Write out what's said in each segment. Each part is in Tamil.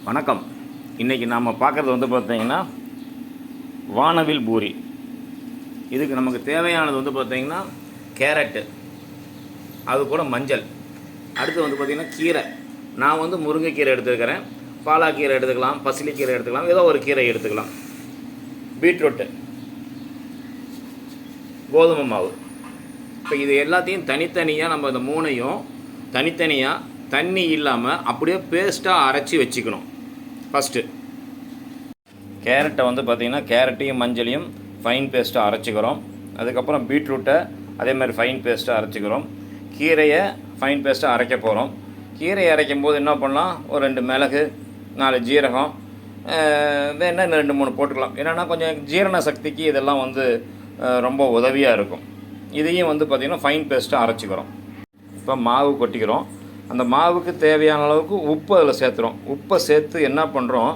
வணக்கம். இன்றைக்கி நாம் பார்க்குறது வந்து பார்த்திங்கன்னா வானவில் பூரி. இதுக்கு நமக்கு தேவையானது வந்து பார்த்திங்கன்னா கேரட்டு, அது கூட மஞ்சள், அடுத்து வந்து பார்த்திங்கன்னா கீரை. நான் வந்து முருங்கைக்கீரை எடுத்துக்கிறேன், பாலாக்கீரை எடுத்துக்கலாம், பசிலிக்கீரை எடுத்துக்கலாம், ஏதோ ஒரு கீரை எடுத்துக்கலாம், பீட்ரூட்டு, கோதுமை மாவு. இப்போ இது எல்லாத்தையும் தனித்தனியாக நம்ம இந்த மூணையும் தனித்தனியாக தண்ணி இல்லாமல் அப்படியே பேஸ்ட்டாக அரைச்சி வச்சுக்கணும். ஃபஸ்ட்டு கேரட்டை வந்து பார்த்திங்கன்னா கேரட்டையும் மஞ்சளையும் ஃபைன் பேஸ்ட்டாக அரைச்சிக்கிறோம். அதுக்கப்புறம் பீட்ரூட்டை அதே மாதிரி ஃபைன் பேஸ்ட்டாக அரைச்சிக்கிறோம். கீரையை ஃபைன் பேஸ்ட்டாக அரைக்க போகிறோம். கீரையை அரைக்கும் போது என்ன பண்ணலாம், ஒரு 2 மிளகு, 4 ஜீரகம், வேணா இன்னும் 2-3 போட்டுக்கலாம். என்னென்னா கொஞ்சம் ஜீரண சக்திக்கு இதெல்லாம் வந்து ரொம்ப உதவியாக இருக்கும். இதையும் வந்து பார்த்திங்கன்னா ஃபைன் பேஸ்ட்டாக அரைச்சிக்கிறோம். இப்போ மாவு கொட்டிக்கிறோம். அந்த மாவுக்கு தேவையான அளவுக்கு உப்பு அதில் சேர்த்துறோம். உப்பை சேர்த்து என்ன பண்ணுறோம்,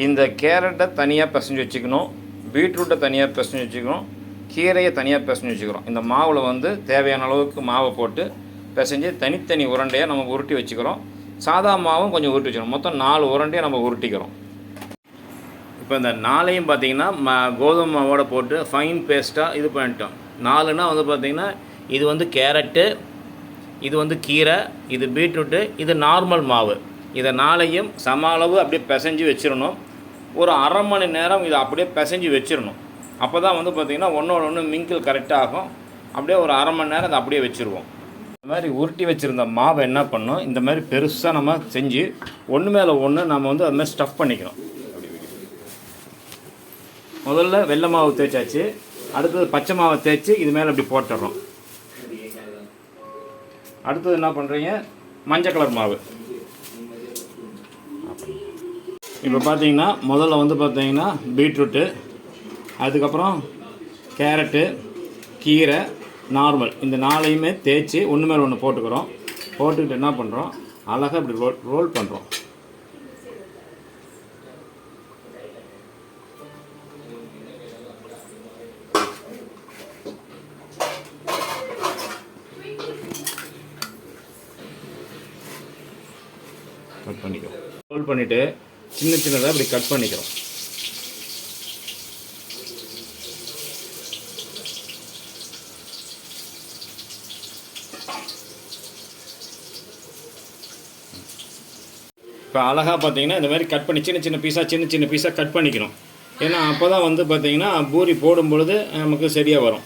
இந்த கேரட்டை தனியாக பிசைஞ்சு வச்சுக்கணும், பீட்ரூட்டை தனியாக பிசைஞ்சு வச்சுக்கணும், கீரையை தனியாக பிசைஞ்சு வச்சுக்கிறோம். இந்த மாவில் வந்து தேவையான அளவுக்கு மாவை போட்டு பிசைஞ்சு தனித்தனி உருண்டையாக நம்ம உருட்டி வச்சுக்கிறோம். சாதா மாவும் கொஞ்சம் உருட்டி வச்சுக்கிறோம். மொத்தம் 4 உருண்டையை நம்ம உருட்டிக்கிறோம். இப்போ இந்த 4ஐயும் பார்த்திங்கன்னா கோதுமை மாவோட போட்டு ஃபைன் பேஸ்ட்டாக இது பண்ணிட்டோம். 4னா வந்து பார்த்திங்கன்னா இது வந்து கேரட்டு, இது வந்து கீரை, இது பீட்ரூட்டு, இது நார்மல் மாவு. இதை 4ஐயும் சம அளவு அப்படியே பிசைஞ்சு வச்சிடணும். ஒரு அரை மணி நேரம் இதை அப்படியே பிசைஞ்சு வச்சிடணும். அப்போ தான் வந்து பார்த்திங்கன்னா ஒன்றோட ஒன்று மிங்கிள் கரெக்டாக ஆகும். அப்படியே ஒரு அரை மணி நேரம் அதை அப்படியே வச்சுருவோம். இந்த மாதிரி உருட்டி வச்சுருந்த மாவை என்ன பண்ணணும், இந்த மாதிரி பெருசாக நம்ம செஞ்சு ஒன்று மேலே ஒன்று நம்ம வந்து அது மாதிரி ஸ்டஃப் பண்ணிக்கணும். முதல்ல வெள்ளை மாவு தேய்ச்சாச்சு, அடுத்தது பச்சை மாவை தேய்ச்சி இது மேலே அப்படி போட்டுடுறோம். அடுத்தது என்ன பண்ணுறீங்க, மஞ்சள் கலர் மாவு. இப்போ பார்த்தீங்கன்னா முதல்ல வந்து பார்த்தீங்கன்னா பீட்ரூட்டு, அதுக்கப்புறம் கேரட்டு, கீரை, நார்மல், இந்த 4ஐயுமே தேய்ச்சி ஒன்று மேலே ஒன்று போட்டுக்கிறோம். போட்டுக்கிட்டு என்ன பண்ணுறோம், அழகாக இப்படி ரோல் பண்ணுறோம். கட் பண்ணிக்கிறோம். ரோல் பண்ணிவிட்டு சின்ன சின்னதாக இப்படி கட் பண்ணிக்கிறோம். இப்போ அழகாக பார்த்தீங்கன்னா இந்த மாதிரி கட் பண்ணி சின்ன சின்ன பீஸாக கட் பண்ணிக்கணும். ஏன்னா அப்போ தான் வந்து பார்த்தீங்கன்னா பூரி போடும் பொழுது நமக்கு சரியாக வரும்.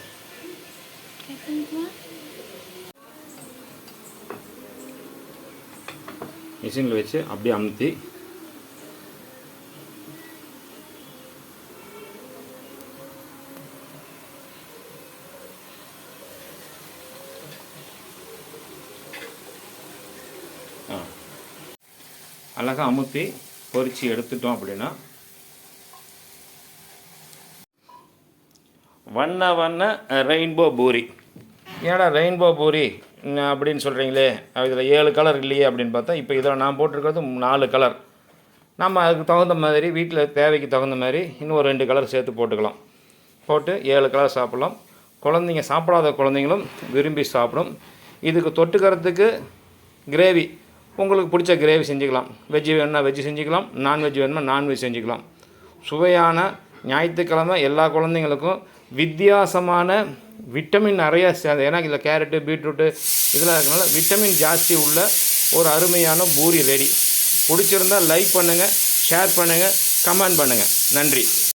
மிஷினில் வச்சு அப்படியே அமுத்தி அழகாக அமுத்தி பொரிச்சு எடுத்துட்டோம் அப்படின்னா வண்ண ரெயின்போ பூரி. ஏன்னா ரெயின்போ பூரி அப்படின்னு சொல்கிறீங்களே, இதில் 7 கலர் இல்லையே அப்படின்னு பார்த்தா, இப்போ இதில் நான் போட்டிருக்கிறது 4 கலர். நம்ம அதுக்கு தகுந்த மாதிரி வீட்டில் தேவைக்கு தகுந்த மாதிரி இன்னும் ஒரு 2 கலர் சேர்த்து போட்டுக்கலாம். போட்டு 7 கலர் சாப்பிட்லாம். குழந்தைங்க, சாப்பிடாத குழந்தைங்களும் விரும்பி சாப்பிடும். இதுக்கு தொட்டுக்கிறதுக்கு கிரேவி, உங்களுக்கு பிடிச்ச கிரேவி செஞ்சுக்கலாம். வெஜ்ஜு வேணுன்னா வெஜ்ஜு செஞ்சுக்கலாம், நான்வெஜ் வேணுன்னா நான்வெஜ் செஞ்சுக்கலாம். சுவையான ஞாயிற்றுக்கிழமை எல்லா குழந்தைங்களுக்கும் வித்தியாசமான விட்டமின் நிறைய, ஏன்னா இதில் கேரட்டு, பீட்ரூட்டு இதெல்லாம் இருக்கனால விட்டமின் ஜாஸ்தி உள்ள ஒரு அருமையான பூரி ரெடி. பிடிச்சிருந்தால் லைக் பண்ணுங்கள், ஷேர் பண்ணுங்கள், கமெண்ட் பண்ணுங்கள். நன்றி.